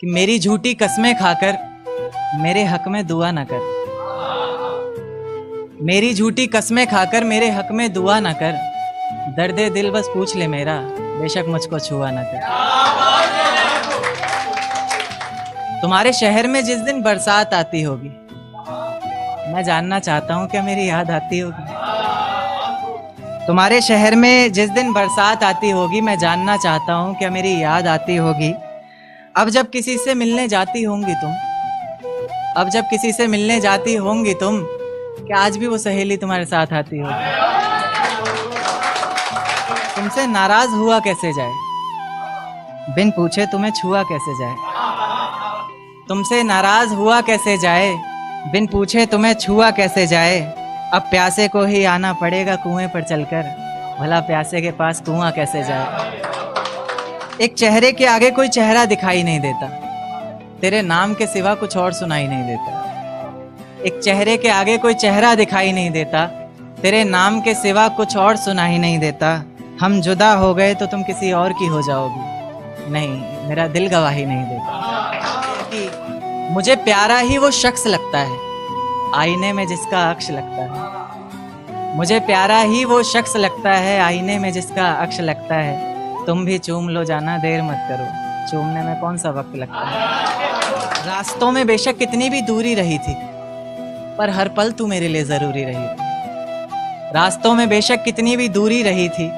कि मेरी झूठी कस्में खाकर मेरे हक में दुआ न कर, मेरी झूठी कस्में खाकर मेरे हक में दुआ न कर, दर्दे दिल बस पूछ ले मेरा, बेशक मुझको छुआ न कर। तुम्हारे शहर में जिस दिन बरसात आती होगी, मैं जानना चाहता हूँ क्या मेरी याद आती होगी। तुम्हारे शहर में जिस दिन बरसात आती होगी, मैं जानना चाहता हूँ क्या मेरी याद आती होगी। अब जब किसी से मिलने जाती होंगी तुम, अब जब किसी से मिलने जाती होंगी तुम, क्या आज भी वो सहेली तुम्हारे साथ आती होगी। तुमसे नाराज हुआ कैसे जाए, बिन पूछे तुम्हें छुआ कैसे जाए। तुमसे नाराज हुआ कैसे जाए, बिन पूछे तुम्हें छुआ कैसे जाए। अब प्यासे को ही आना पड़ेगा कुएं पर चलकर, भला प्यासे के पास कुआं कैसे जाए। एक चेहरे के आगे कोई चेहरा दिखाई नहीं देता, तेरे नाम के सिवा कुछ और सुनाई नहीं देता। एक चेहरे के आगे कोई चेहरा दिखाई नहीं देता, तेरे नाम के सिवा कुछ और सुनाई नहीं देता। हम जुदा हो गए तो तुम किसी और की हो जाओगी, नहीं मेरा दिल गवाही नहीं देता। कि मुझे प्यारा ही वो शख्स लगता है, आईने में जिसका अक्ष लगता है। मुझे प्यारा ही वो शख्स लगता है, आईने में जिसका अक्ष लगता है। तुम भी चूम लो जाना, देर मत करो, चूमने में कौन सा वक्त लगता है। रास्तों में बेशक कितनी भी दूरी रही थी, पर हर पल तू मेरे लिए जरूरी रही थी। रास्तों में बेशक कितनी भी दूरी रही थी,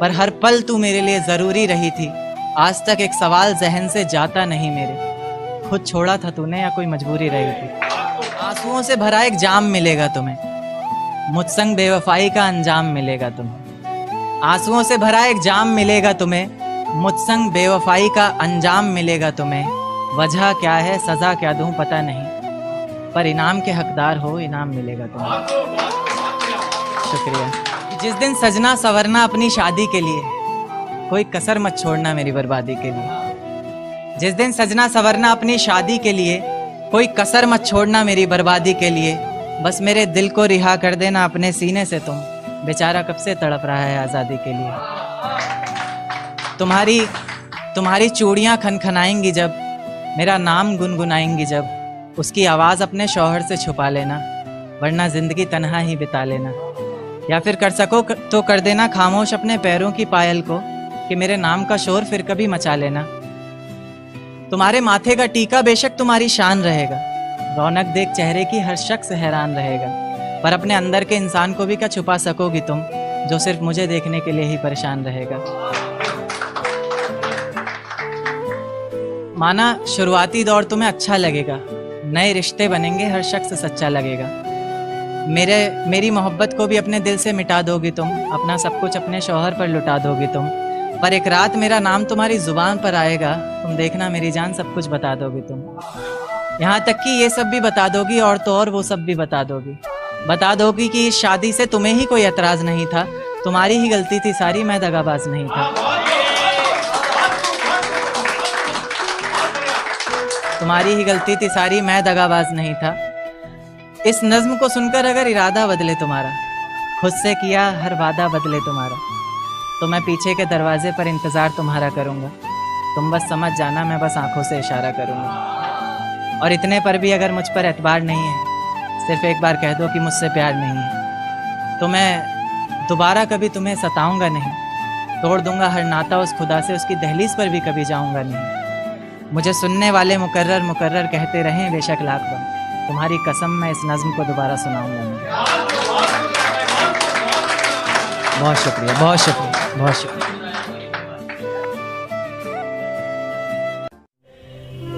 पर हर पल तू मेरे लिए जरूरी रही थी। आज तक एक सवाल जहन से जाता नहीं मेरे, खुद छोड़ा था तूने या कोई मजबूरी रही थी। आंसुओं से भरा एक जाम मिलेगा तुम्हें, मुझसंग बेवफाई का अंजाम मिलेगा तुम्हें। आंसुओं से भरा एक जाम मिलेगा तुम्हें, मुझसंग बेवफाई का अंजाम मिलेगा तुम्हें। वजह क्या है सजा क्या दूं पता नहीं, पर इनाम के हकदार हो इनाम मिलेगा तुम्हें। शुक्रिया। जिस दिन सजना संवरना अपनी शादी के लिए, कोई कसर मत छोड़ना मेरी बर्बादी के लिए। जिस दिन सजना संवरना अपनी शादी के लिए, कोई कसर मत छोड़ना मेरी बर्बादी के लिए। बस मेरे दिल को रिहा कर देना अपने सीने से तुम, बेचारा कब से तड़प रहा है आज़ादी के लिए। तुम्हारी चूड़ियाँ खनखनाएंगी जब, मेरा नाम गुनगुनाएंगी जब, उसकी आवाज़ अपने शौहर से छुपा लेना, वरना ज़िंदगी तन्हा ही बिता लेना। या फिर कर सको तो कर देना खामोश अपने पैरों की पायल को, कि मेरे नाम का शोर फिर कभी मचा लेना। तुम्हारे माथे का टीका बेशक तुम्हारी शान रहेगा, रौनक देख चेहरे की हर शख्स हैरान रहेगा। पर अपने अंदर के इंसान को भी क्या छुपा सकोगी तुम, जो सिर्फ मुझे देखने के लिए ही परेशान रहेगा। माना शुरुआती दौर तुम्हें अच्छा लगेगा, नए रिश्ते बनेंगे हर शख्स सच्चा लगेगा। मेरी मोहब्बत को भी अपने दिल से मिटा दोगी तुम, अपना सब कुछ अपने शौहर पर लुटा दोगी तुम। पर एक रात मेरा नाम तुम्हारी जुबान पर आएगा, तुम देखना मेरी जान सब कुछ बता दोगी तुम। यहाँ तक कि ये सब भी बता दोगी, और तो और वो सब भी बता दोगी। बता दोगी कि इस शादी से तुम्हें ही कोई एतराज़ नहीं था, तुम्हारी ही गलती थी सारी, मैं दगाबाज नहीं था। तुम्हारी ही गलती थी सारी, मैं दगाबाज नहीं था। इस नज़्म को सुनकर अगर इरादा बदले तुम्हारा, खुद से किया हर वादा बदले तुम्हारा, तो मैं पीछे के दरवाजे पर इंतज़ार तुम्हारा करूँगा। तुम बस समझ जाना, मैं बस आंखों से इशारा करूँगा। और इतने पर भी अगर मुझ पर एतबार नहीं है, सिर्फ एक बार कह दो कि मुझसे प्यार नहीं है, तो मैं दोबारा कभी तुम्हें सताऊँगा नहीं। तोड़ दूँगा हर नाता उस खुदा से, उसकी दहलीज पर भी कभी जाऊँगा नहीं। मुझे सुनने वाले मुकर्रर मुकर्रर कहते रहें बेशक लाख बार, तुम्हारी कसम मैं इस नज़्म को दोबारा सुनाऊँगा नहीं। बहुत शुक्रिया, बहुत शुक्रिया, बहुत शुक्रिया।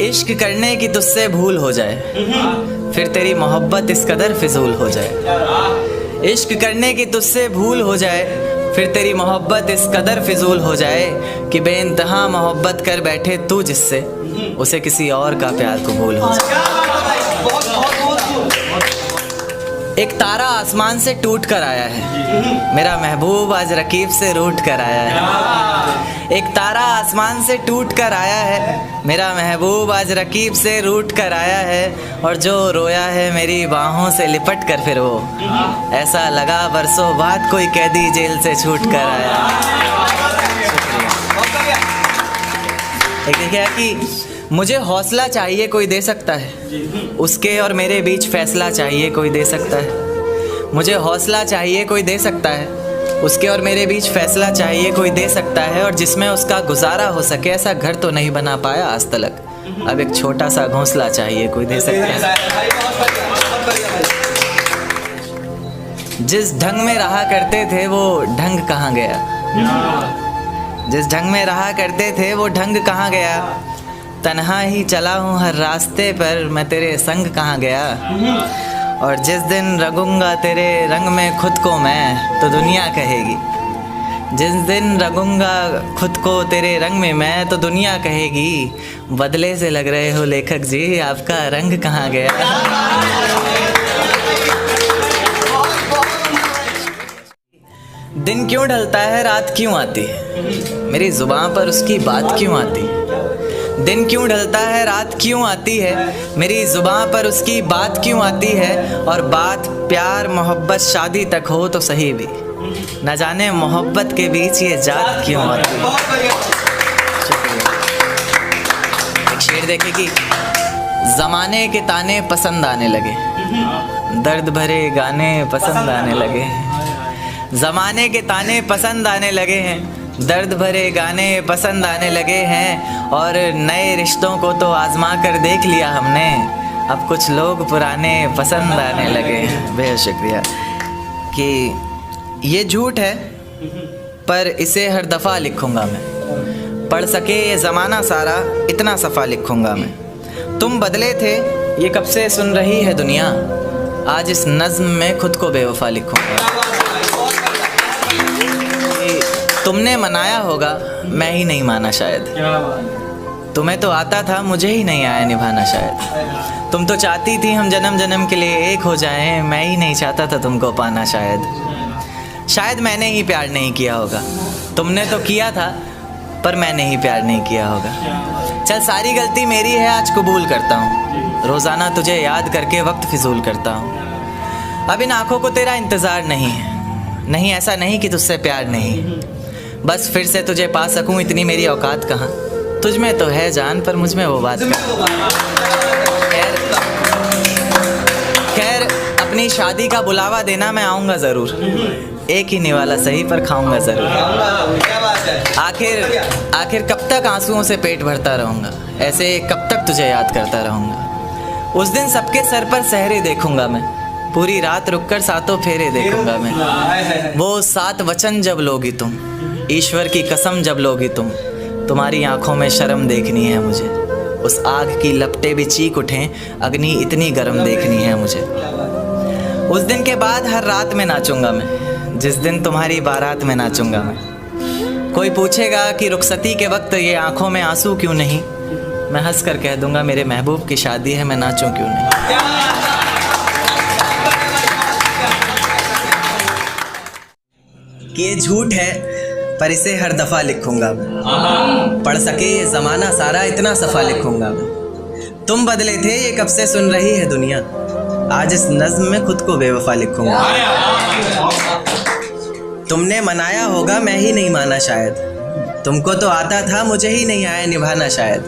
इश्क करने की तुझसे भूल हो जाए, फिर तेरी मोहब्बत इस कदर फिजूल हो जाए। इश्क करने की तुझसे भूल हो जाए, फिर तेरी मोहब्बत इस कदर फिजूल हो जाए, कि बेइंतहा मोहब्बत कर बैठे तू जिससे, उसे किसी और का प्यार कबूल हो जाए। एक तारा आसमान से टूट कर आया है, मेरा महबूब आज रकीब से रूठ कर आया है। एक तारा आसमान से टूट कर आया है, मेरा महबूब आज रकीब से रूठ कर आया है। और जो रोया है मेरी बाहों से लिपट कर, फिर वो ऐसा लगा बरसों बाद कोई कैदी जेल से छूट कर आया। एक देखिए कि मुझे हौसला चाहिए कोई दे सकता है, उसके और मेरे बीच फैसला चाहिए कोई दे सकता है। मुझे हौसला चाहिए कोई दे सकता है, उसके और मेरे बीच फैसला चाहिए कोई दे सकता है। और जिसमें उसका गुजारा हो सके, ऐसा घर तो नहीं बना पाया आज तलक, अब एक छोटा सा घोंसला चाहिए कोई दे सकता है। जिस ढंग में रहा करते थे वो ढंग कहाँ गया, जिस ढंग में रहा करते थे वो ढंग कहाँ गया। तन्हा ही चला हूँ हर रास्ते पर, मैं तेरे संग कहाँ गया। और जिस दिन रंगूंगा तेरे रंग में खुद को मैं, तो दुनिया कहेगी, जिस दिन रंगूंगा खुद को तेरे रंग में मैं, तो दुनिया कहेगी बदले से लग रहे हो लेखक जी, आपका रंग कहाँ गया। दिन क्यों ढलता है रात क्यों आती है, मेरी जुबान पर उसकी बात क्यों आती है। दिन क्यों ढलता है रात क्यों आती है, मेरी जुबान पर उसकी बात क्यों आती है। और बात प्यार मोहब्बत शादी तक हो तो सही भी, न जाने मोहब्बत के बीच ये जात क्यों आती है। एक शेर देखे कि ज़माने के ताने पसंद आने लगे, दर्द भरे गाने पसंद आने लगे। ज़माने के ताने पसंद आने लगे हैं, दर्द भरे गाने पसंद आने लगे हैं। और नए रिश्तों को तो आजमा कर देख लिया हमने, अब कुछ लोग पुराने पसंद आने लगे। बेहद शुक्रिया। कि ये झूठ है पर इसे हर दफ़ा लिखूँगा मैं, पढ़ सके ये ज़माना सारा इतना सफ़ा लिखूँगा मैं। तुम बदले थे ये कब से सुन रही है दुनिया, आज इस नज़्म में खुद को बेवफा लिखूँगा। तुमने मनाया होगा मैं ही नहीं माना शायद, तुम्हें तो आता था मुझे ही नहीं आया निभाना शायद। तुम तो चाहती थी हम जन्म जन्म के लिए एक हो जाएं, मैं ही नहीं चाहता था तुमको पाना शायद। शायद मैंने ही प्यार नहीं किया होगा, तुमने तो किया था पर मैंने ही प्यार नहीं किया होगा। चल सारी गलती मेरी है आज कबूल करता हूँ, रोज़ाना तुझे याद करके वक्त फिजूल करता हूँ। अब इन आँखों को तेरा इंतज़ार नहीं है, नहीं ऐसा नहीं कि तुझसे प्यार नहीं, बस फिर से तुझे पा सकूं इतनी मेरी औकात कहाँ। तुझ में तो है जान पर मुझ में वो बात कहाँ। खैर अपनी शादी का बुलावा देना मैं आऊँगा ज़रूर, एक ही निवाला सही पर खाऊँगा ज़रूर। आखिर कब तक आंसुओं से पेट भरता रहूँगा, ऐसे कब तक तुझे याद करता रहूँगा। उस दिन सबके सर पर सहरे देखूँगा मैं, पूरी रात रुककर सातों फेरे देखूँगा मैं। वो 7 वचन जब लोगी तुम, ईश्वर की कसम जब लोगी तुम, तुम्हारी आंखों में शर्म देखनी है मुझे। उस आग की लपटें भी चीख उठें, अग्नि इतनी गर्म देखनी है मुझे। उस दिन के बाद हर रात में नाचूंगा मैं, जिस दिन तुम्हारी बारात में नाचूंगा मैं। कोई पूछेगा कि रुखसती के वक्त ये आंखों में आंसू क्यों नहीं, मैं हंस कर कह दूंगा मेरे महबूब की शादी है, मैं नाचूं क्यों नहीं। कि ये झूठ है पर इसे हर दफ़ा लिखूँगा मैं, पढ़ सके ये ज़माना सारा इतना सफ़ा लिखूँगा मैं। तुम बदले थे ये कब से सुन रही है दुनिया, आज इस नज़्म में खुद को बेवफा लिखूँगा। तुमने मनाया होगा मैं ही नहीं माना शायद, तुमको तो आता था मुझे ही नहीं आया निभाना शायद।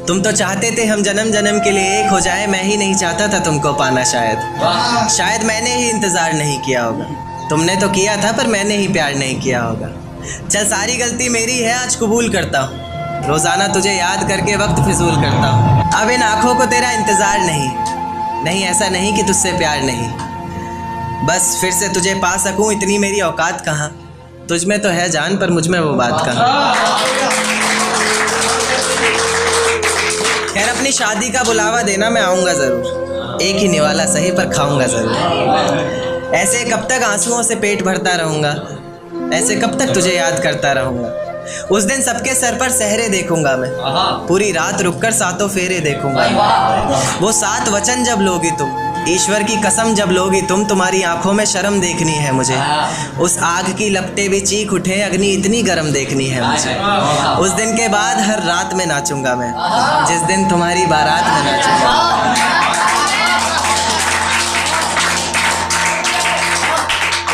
तुम तो चाहते थे हम जन्म जन्म के लिए एक हो जाए, मैं ही नहीं चाहता था तुमको पाना शायद। शायद मैंने ही इंतज़ार नहीं किया होगा, तुमने तो किया था पर मैंने ही प्यार नहीं किया होगा। चल सारी गलती मेरी है आज कबूल करता हूँ, रोज़ाना तुझे याद करके वक्त फिजूल करता हूँ। अब इन आँखों को तेरा इंतज़ार नहीं, नहीं ऐसा नहीं कि तुझसे प्यार नहीं, बस फिर से तुझे पा सकूँ इतनी मेरी औकात कहाँ। तुझ में तो है जान पर मुझ में वो बात कहाँ। खैर अपनी शादी का बुलावा देना मैं आऊँगा ज़रूर, एक ही निवाला सही पर खाऊँगा ज़रूर। ऐसे कब तक आंसुओं से पेट भरता रहूँगा, ऐसे कब तक तुझे याद करता रहूँगा। उस दिन सबके सर पर सहरे देखूँगा मैं, पूरी रात रुककर सातों फेरे देखूँगा। वो 7 वचन जब लोगी तुम, ईश्वर की कसम जब लोगी तुम, तुम्हारी आंखों में शर्म देखनी है मुझे। उस आग की लपटें भी चीख उठे, अग्नि इतनी गर्म देखनी है मुझे। उस दिन के बाद हर रात में नाचूंगा मैं, जिस दिन तुम्हारी बारात में नाचूंगा।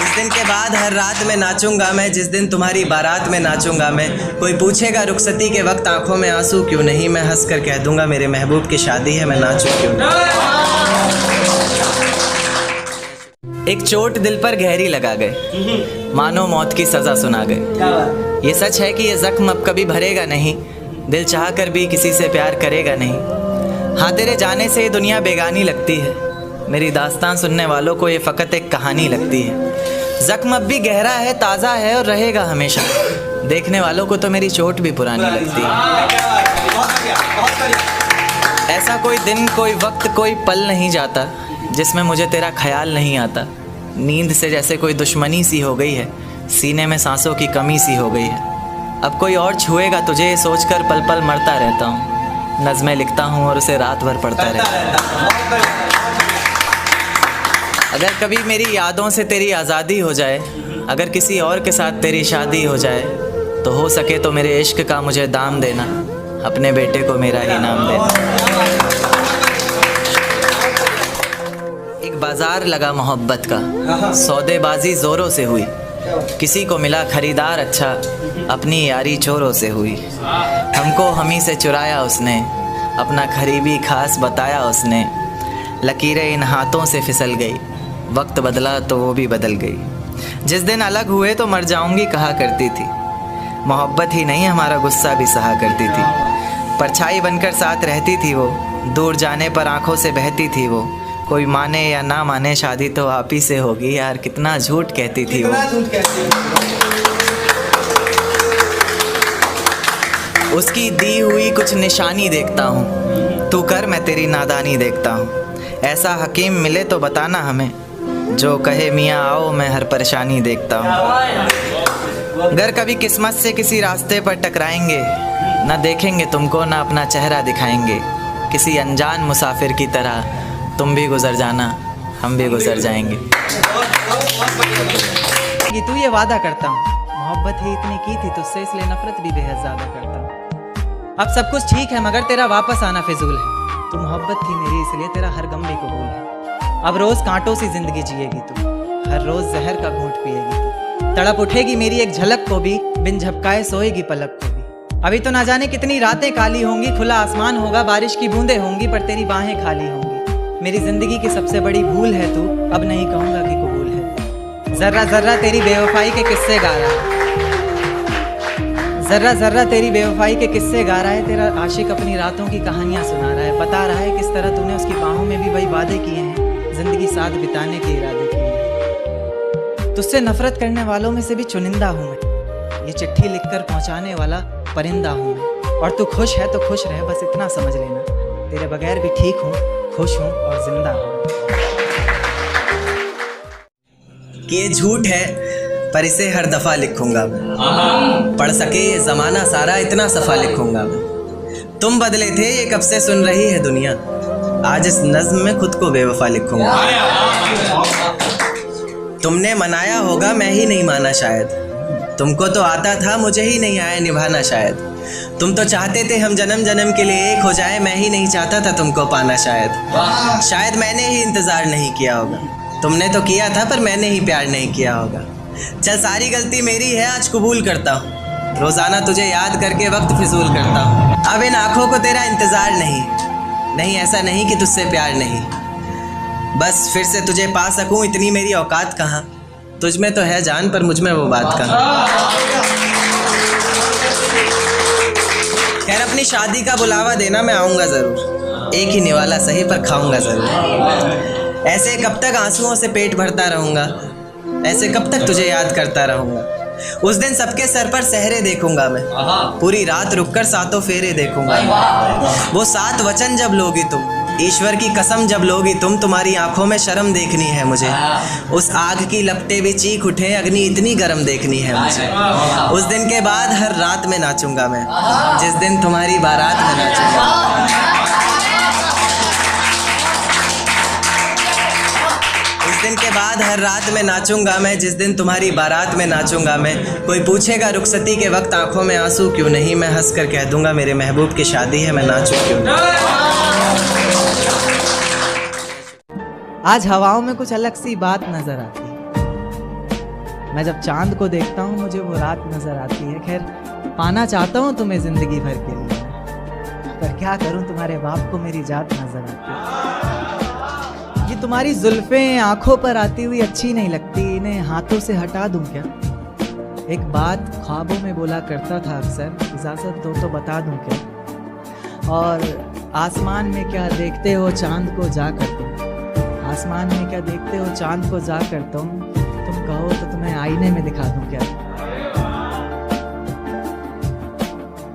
उस जिस दिन के बाद हर रात में नाचूंगा मैं, जिस दिन तुम्हारी बारात में नाचूंगा मैं। कोई पूछेगा रुखसती के वक्त आंखों में आंसू क्यों नहीं, मैं हंस कर कह दूंगा मेरे महबूब की शादी है, मैं नाचूं क्यों नहीं। एक चोट दिल पर गहरी लगा गए, मानो मौत की सजा सुना गए। ये सच है कि ये जख्म अब कभी भरेगा नहीं, दिल चाह कर भी किसी से प्यार करेगा नहीं। हाँ, तेरे जाने से ये दुनिया बेगानी लगती है, मेरी दास्तान सुनने वालों को ये फ़कत एक कहानी लगती है। ज़ख्म अब भी गहरा है, ताज़ा है और रहेगा हमेशा, देखने वालों को तो मेरी चोट भी पुरानी लगती है। ऐसा कोई दिन, कोई वक्त, कोई पल नहीं जाता जिसमें मुझे तेरा ख्याल नहीं आता। नींद से जैसे कोई दुश्मनी सी हो गई है, सीने में सांसों की कमी सी हो गई है। अब कोई और छुएगा तुझे ये सोचकर पल पल मरता रहता हूँ। नज़्में लिखता हूँ और उसे रात भर पढ़ता रहता हूँ। अगर कभी मेरी यादों से तेरी आज़ादी हो जाए, अगर किसी और के साथ तेरी शादी हो जाए, तो हो सके तो मेरे इश्क का मुझे दाम देना, अपने बेटे को मेरा ही नाम देना। एक बाजार लगा मोहब्बत का, सौदेबाजी ज़ोरों से हुई, किसी को मिला खरीदार अच्छा, अपनी यारी चोरों से हुई। हमको हमी से चुराया उसने, अपना करीबी खास बताया उसने। लकीरें इन हाथों से फिसल गई, वक्त बदला तो वो भी बदल गई। जिस दिन अलग हुए तो मर जाऊंगी कहा करती थी, मोहब्बत ही नहीं हमारा गुस्सा भी सहा करती थी। परछाई बनकर साथ रहती थी वो, दूर जाने पर आंखों से बहती थी वो। कोई माने या ना माने शादी तो आप ही से होगी यार, कितना झूठ कहती थी वो। उसकी दी हुई कुछ निशानी देखता हूँ, तू कर मैं तेरी नादानी देखता हूँ। ऐसा हकीम मिले तो बताना हमें, जो कहे मियाँ आओ मैं हर परेशानी देखता हूँ। अगर कभी किस्मत से किसी रास्ते पर टकराएंगे, ना देखेंगे तुमको ना अपना चेहरा दिखाएंगे। किसी अनजान मुसाफिर की तरह तुम भी गुजर जाना, हम भी गुजर जाएंगे। तू ये वादा करता हूँ, मोहब्बत ही इतनी की थी तुझसे, इसलिए नफरत भी बेहद ज़्यादा करता हूँ। अब सब कुछ ठीक है मगर तेरा वापस आना फिजूल है। तू मोहब्बत थी मेरी इसलिए तेरा हर गम भी कबूल है। अब रोज़ कांटों सी जिंदगी जिएगी तू, हर रोज़ जहर का घूंट पिएगी तू। तड़प उठेगी मेरी एक झलक को भी, बिन झपकाए सोएगी पलक को भी। अभी तो ना जाने कितनी रातें काली होंगी, खुला आसमान होगा, बारिश की बूंदें होंगी, पर तेरी बाहें खाली होंगी। मेरी जिंदगी की सबसे बड़ी भूल है तू, अब नहीं कहूँगा कि कबूल है। जर्रा जर्रा तेरी बेवफाई के किस्से गा रहा है, जर्रा जर्रा तेरी बेवफाई के किस्से गा रहा है। तेरा आशिक अपनी रातों की कहानियाँ सुना रहा है, बता रहा है किस तरह तूने उसकी बाहों में भी वही वादे किए हैं, जिंदगी साथ बिताने के इरादे किए हैं। तुझसे नफरत करने वालों में से भी चुनिंदा हूँ मैं, ये चिट्ठी लिखकर पहुँचाने वाला परिंदा हूँ मैं। और तू खुश है तो खुश रहे, बस इतना समझ लेना, तेरे बगैर भी ठीक हूँ, खुश हूँ और जिंदा हूँ। कि ये झूठ है पर इसे हर दफ़ा लिखूंगा मैं, पढ़ सके ये ज़माना सारा इतना सफ़ा लिखूंगा मैं। तुम बदले थे ये कब से सुन रही है दुनिया, आज इस नज़्म में खुद को बेवफा लिखूंगा। तुमने मनाया होगा मैं ही नहीं माना शायद, तुमको तो आता था मुझे ही नहीं आया निभाना शायद। तुम तो चाहते थे हम जन्म जन्म के लिए एक हो जाए, मैं ही नहीं चाहता था तुमको पाना शायद। शायद मैंने ही इंतज़ार नहीं किया होगा, तुमने तो किया था पर मैंने ही प्यार नहीं किया होगा। चल सारी गलती मेरी है आज कबूल करता हूँ, रोज़ाना तुझे याद करके वक्त फिजूल करता हूँ। अब इन आँखों को तेरा इंतज़ार नहीं ऐसा नहीं कि तुझसे प्यार नहीं, बस फिर से तुझे पा सकूँ इतनी मेरी औकात कहाँ। तुझ में तो है जान पर मुझ में वो बात कहाँ। खैर अपनी शादी का बुलावा देना मैं आऊँगा ज़रूर, एक ही निवाला सही पर खाऊँगा ज़रूर। ऐसे कब तक आंसुओं से पेट भरता रहूँगा, ऐसे कब तक तुझे याद करता रहूँगा। उस दिन सबके सर पर सहरे देखूंगा मैं, पूरी रात रुककर सातों फेरे देखूंगा। वो 7 वचन जब लोगी तुम, ईश्वर की कसम जब लोगी तुम, तुम्हारी आंखों में शर्म देखनी है मुझे। उस आग की लपटें भी चीख उठे, अग्नि इतनी गर्म देखनी है मुझे। उस दिन के बाद हर रात में नाचूंगा मैं, जिस दिन तुम्हारी बारात में नाचूंगा। उस दिन के बाद हर रात में नाचूंगा मैं, जिस दिन तुम्हारी बारात में नाचूंगा मैं। कोई पूछेगा रुखसती के वक्त आंखों में आंसू क्यों नहीं, मैं हंस कर कह दूंगा मेरे महबूब की शादी है, मैं नाचूं क्यों नहीं। आज हवाओं में कुछ अलग सी बात नजर आती है, मैं जब चांद को देखता हूँ मुझे वो रात नजर आती है। खैर पाना चाहता हूँ तुम्हें जिंदगी भर के लिए, पर क्या करूँ तुम्हारे बाप को मेरी जात नजर आती है। ये तुम्हारी जुल्फें आंखों पर आती हुई अच्छी नहीं लगती, इन्हें हाथों से हटा दूं क्या? एक बात ख्वाबों में बोला करता था अक्सर, इजाजत दो तो बता दूं क्या? और आसमान में क्या देखते हो चांद को जाकर तुम, आसमान में क्या देखते हो चांद को जाकर तुम कहो तो तुम्हें आईने में दिखा दूं क्या?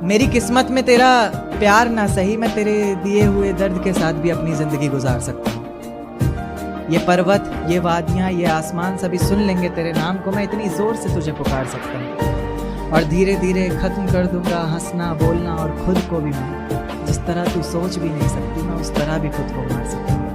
मेरी किस्मत में तेरा प्यार ना सही, मैं तेरे दिए हुए दर्द के साथ भी अपनी जिंदगी गुजार सकता हूँ। ये पर्वत, ये वादियाँ, ये आसमान सभी सुन लेंगे तेरे नाम को, मैं इतनी जोर से तुझे पुकार सकता हूँ। और धीरे धीरे खत्म कर दूंगा हंसना बोलना और खुद को भी मैं, जिस तरह तू सोच भी नहीं सकती मैं उस तरह भी खुद को मार सकता हूँ।